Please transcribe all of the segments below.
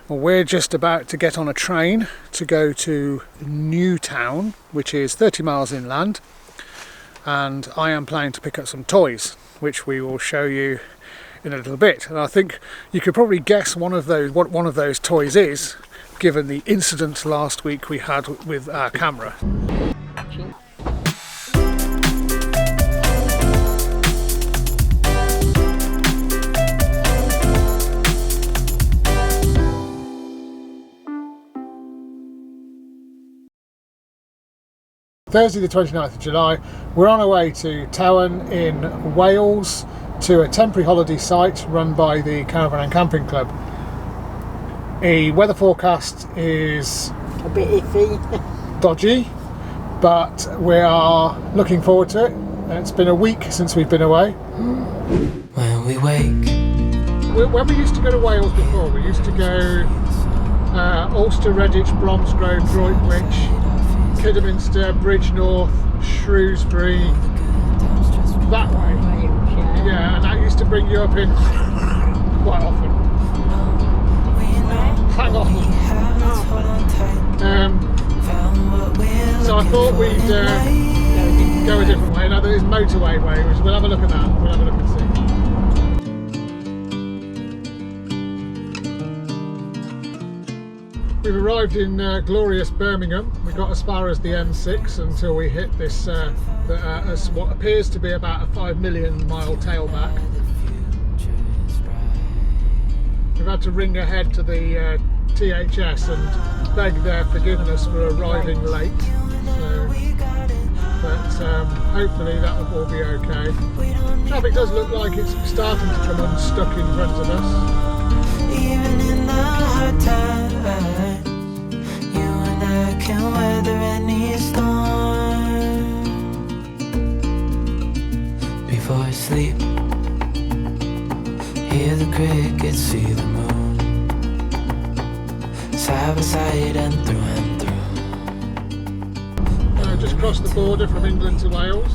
Well, we're just about to get on a train to go to Newtown, which is 30 miles inland, and I am planning to pick up some toys, which we will show you in a little bit. And I think you could probably guess what one of those toys is, given the incident last week we had with our camera. Thursday the 29th of July, we're on our way to Tywyn in Wales to a temporary holiday site run by the Caravan and Camping Club. The weather forecast is a bit iffy, dodgy, but we are looking forward to it. It's been a week since we've been away. When we wake. When we used to go to Wales before, we used to go Ulster, Redditch, Bromsgrove, Droitwich, Kidderminster, Bridgnorth, Shrewsbury, that way. Yeah, and that used to bring you up in quite often. Hang on. So I thought we'd go a different way. Now there is motorway way, which we'll have a look at that. We'll have a look and see. We've arrived in glorious Birmingham. We got as far as the M6 until we hit this, what appears to be about a 5 million mile tailback. We've had to ring ahead to the THS and beg their forgiveness for arriving late. But hopefully that will all be okay. Traffic does look like it's starting to come unstuck in front of us. Even in the hard times, you and I can weather any storm. Before I sleep, hear the crickets, see the moon, side by side and through and through. Just crossed the border from England to Wales.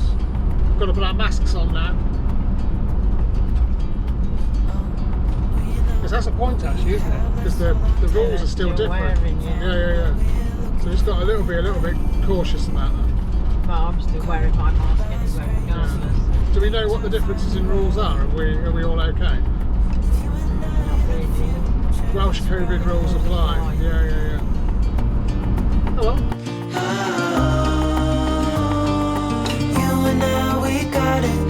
We've got to put our masks on now. That's a point actually, isn't it? Because the rules are still different. Yeah. So just got to be a little bit cautious about that. Well, I'm still wearing my mask anyway, regardless. Yeah. Do we know what the differences in rules are? Are we all okay? Not really. Welsh COVID rules apply. Yeah. Oh well. You and I, we got it.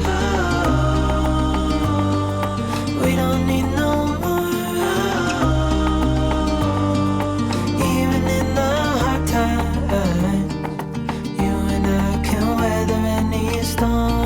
We don't need no more. Even in the hard times, you and I can weather any storm.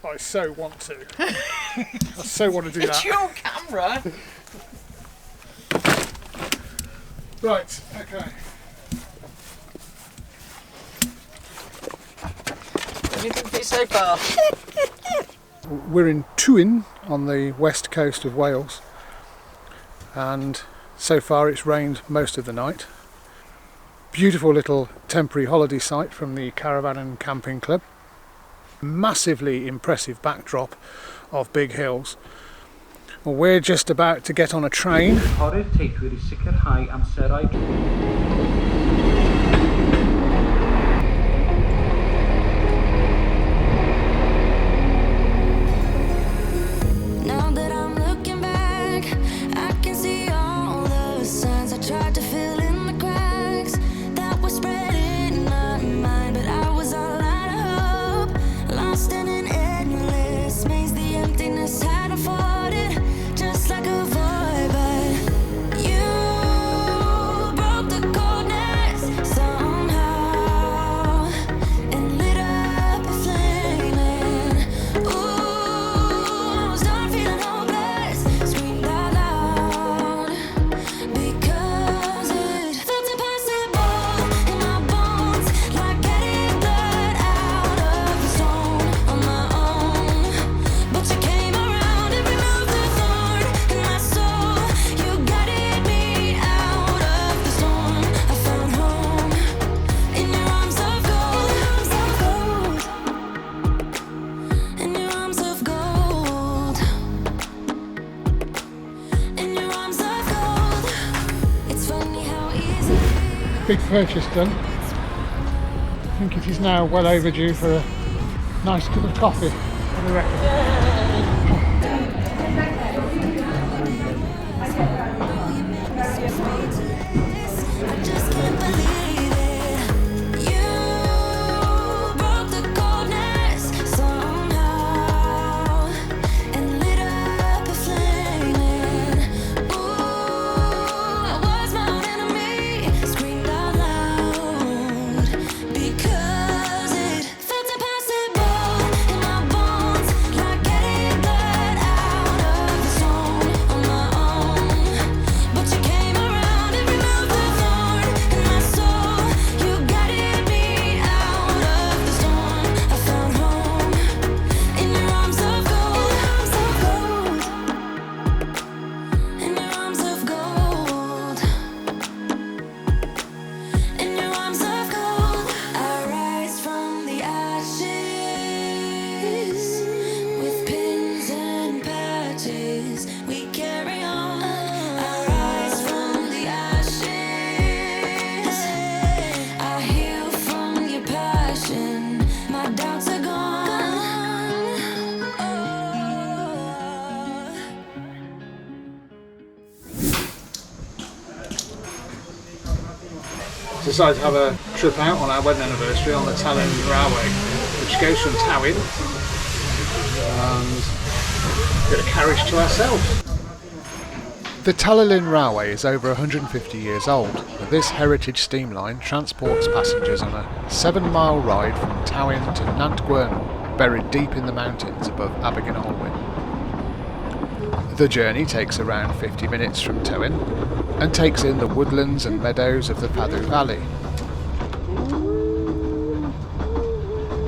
I so want to. I so want to do that. It's your camera. Right, okay. What do you think of it so far? We're in Tywyn on the west coast of Wales, and so far it's rained most of the night. Beautiful little temporary holiday site from the Caravan and Camping Club. Massively impressive backdrop of big hills. Well, we're just about to get on a train. Cynghorydd teithwyr I sicrhau amserau. Now that I'm looking back, I can see all the signs I tried to fill in the cracks that were spreading in my mind, but I was all out of hope. big purchase done. I think it is now well overdue for a nice cup of coffee. What do you reckon? I just can't believe it. You broke the coldness somehow and lit up a flame. Ooh, I was my own enemy, screamed out loud because it felt impossible in my bones, like getting blood out of the stone on my own. But you came around and removed the thorn in my soul. You guided me out of the storm. I found home in your arms of gold, in your arms of gold, in your arms of gold. I rise from the ashes with pins and patches. We carry on. I rise from the ashes. I heal from your passion. My doubts are gone. Decided to have a trip out on our wedding anniversary on the Talyllyn Railway, which goes from Tywyn, and got a carriage to ourselves. The Talyllyn Railway is over 150 years old, but this heritage steam line transports passengers on a 7-mile ride from Tywyn to Nantgwernal, buried deep in the mountains above Abergynolwyn. The journey takes around 50 minutes from Tywyn and takes in the woodlands and meadows of the Fadhu Valley.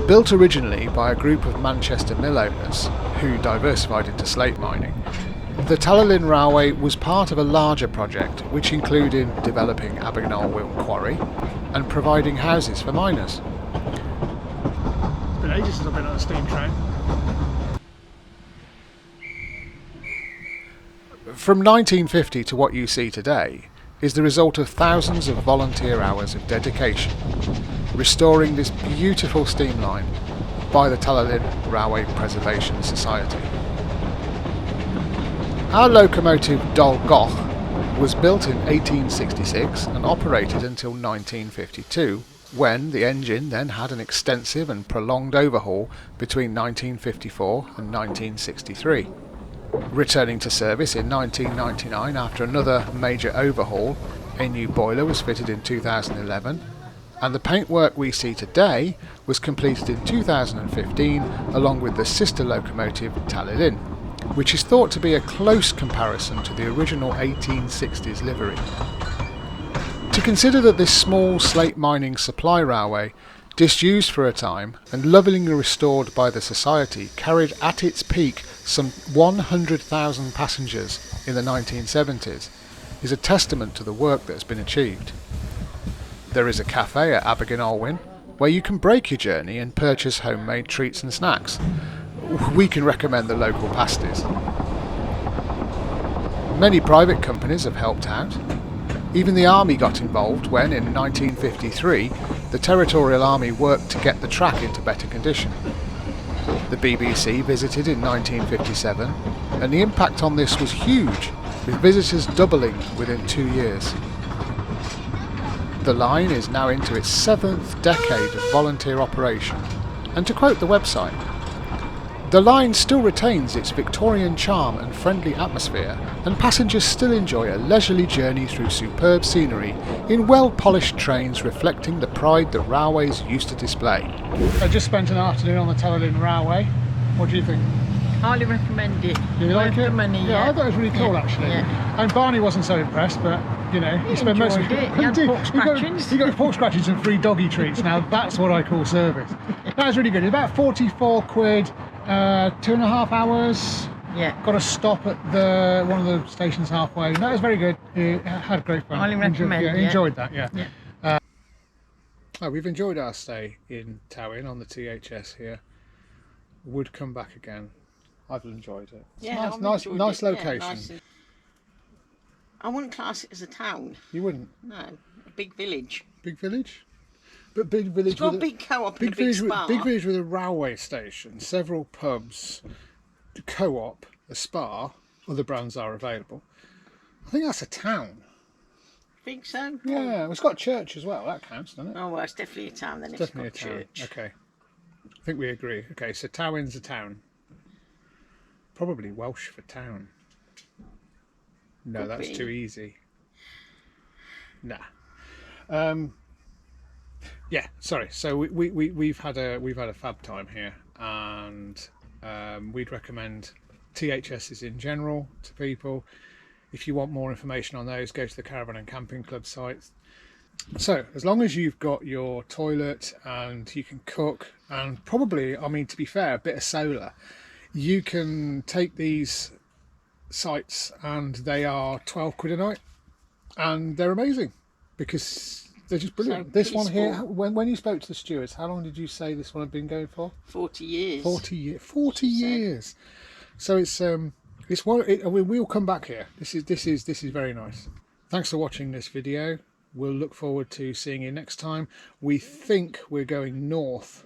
Built originally by a group of Manchester mill owners who diversified into slate mining, the Talyllyn Railway was part of a larger project which included developing Abergynolwyn Quarry and providing houses for miners. It's been ages since I've been on a steam train. From 1950 to what you see today is the result of thousands of volunteer hours of dedication, restoring this beautiful steam line by the Talyllyn Railway Preservation Society. Our locomotive Dol Goch was built in 1866 and operated until 1952, when the engine then had an extensive and prolonged overhaul between 1954 and 1963. Returning to service in 1999 after another major overhaul, a new boiler was fitted in 2011, and the paintwork we see today was completed in 2015 along with the sister locomotive Talyllyn, which is thought to be a close comparison to the original 1860s livery. To consider that this small slate mining supply railway, disused for a time and lovingly restored by the Society, carried at its peak some 100,000 passengers in the 1970s, is a testament to the work that has been achieved. There is a cafe at Abergynolwyn where you can break your journey and purchase homemade treats and snacks. We can recommend the local pasties. Many private companies have helped out. Even the Army got involved when, in 1953, the Territorial Army worked to get the track into better condition. The BBC visited in 1957, and the impact on this was huge, with visitors doubling within 2 years. The line is now into its 7th decade of volunteer operation, and to quote the website, "The line still retains its Victorian charm and friendly atmosphere, and passengers still enjoy a leisurely journey through superb scenery in well-polished trains reflecting the pride that railways used to display." I just spent an afternoon on the Talyllyn Railway. What do you think? Highly recommend it. Do you like Worth it? the money, Yeah, I thought it was really cool actually. Yeah. And Barney wasn't so impressed, but you know, he spent most of enjoyed it. He had did. pork scratchings. He got pork scratchings and free doggy treats. Now that's what I call service. That was really good. It's about 44 quid, 2.5 hours. Yeah. Got a stop at the one of the stations halfway. That was very good. Had great fun. Highly recommend, yeah. Enjoyed that. Yeah. Yeah. We've enjoyed our stay in Tywyn on the THS here. Would come back again. I've enjoyed it. It's Yeah, nice I've enjoyed it. location. Yeah, nice I wouldn't class it as a town. You wouldn't? No, a big village. Big village, but big village. It's got a with big co-op and big a big village, spa. big village with a railway station, several pubs, the co-op, a spa. Other brands are available. I think that's a town. Think so? Yeah, it's got a church as well. That counts, doesn't it? Oh, well, it's definitely a town then. It's Definitely a got town. church. Okay, I think we agree. Okay, so Tywyn's a town. Probably Welsh for town. No, Could that's be. too easy. Nah. Yeah, sorry. So we've had a fab time here, and we'd recommend THSs in general to people. If you want more information on those, go to the Caravan and Camping Club site. So as long as you've got your toilet and you can cook, and probably, I mean, to be fair, a bit of solar, you can take these sites and they are 12 quid a night, and they're amazing because they're just brilliant. So this one here, peaceful. when you spoke to the stewards, how long did you say this one had been going for? 40 years. 40 years. 40 years. So it's one. We'll come back here. This is very nice. Thanks for watching this video. We'll look forward to seeing you next time. We think we're going north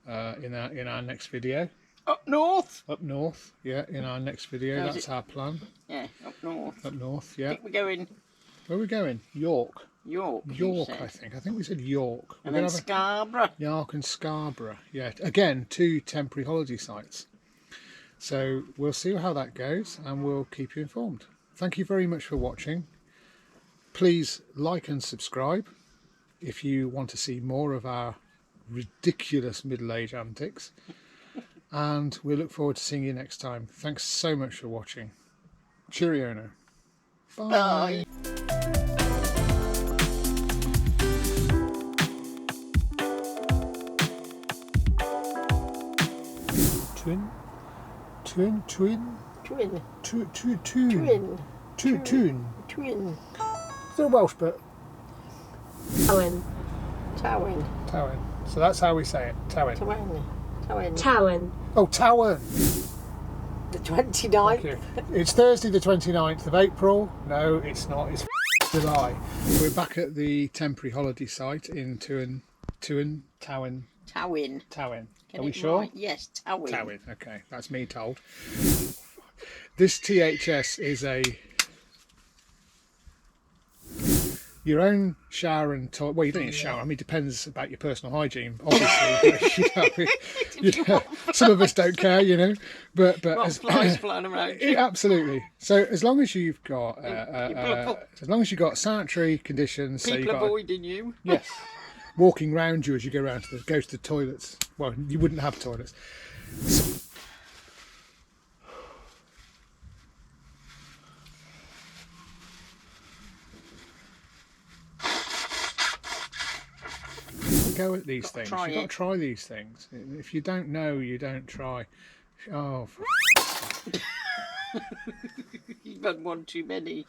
in our next video. Up north? Up north, yeah, in our next video. Oh, is That's it? our plan. Yeah, up north. Up north, I yeah. think we're going Where are we going? York. York. you York, said. I think. I think we said York. And We're then gonna have Scarborough. York and Scarborough. Yeah, again, 2 temporary holiday sites. So we'll see how that goes, and we'll keep you informed. Thank you very much for watching. Please like and subscribe if you want to see more of our ridiculous middle-age antics. And we look forward to seeing you next time. Thanks so much for watching. Cheerio now. Bye. Bye. Twin. Twin. Tune. Twin. Still Welsh, but Tywyn. Tywyn. Tywyn. So that's how we say it. Tywyn. Tywyn. Oh, Tywyn. The 29th. Thank you. It's Thursday the 29th of April. No, it's not. It's July. We're back at the temporary holiday site in Tywyn. Tywyn. Are Get we it sure? right? Yes, Tywyn. Tywyn. Okay, that's me told. This THS is your own shower and toilet. Well, you don't need a shower. I mean, it depends about your personal hygiene, obviously. But, some of us don't care, you know. But Got flies flying around you. absolutely. So as long as you've got sanitary conditions, so People you've got avoiding you. yes, walking round you as you go to the toilets. Well, you wouldn't have toilets. Go at these things. You've got to try these things. If you don't know, you don't try. Oh, You've had one too many.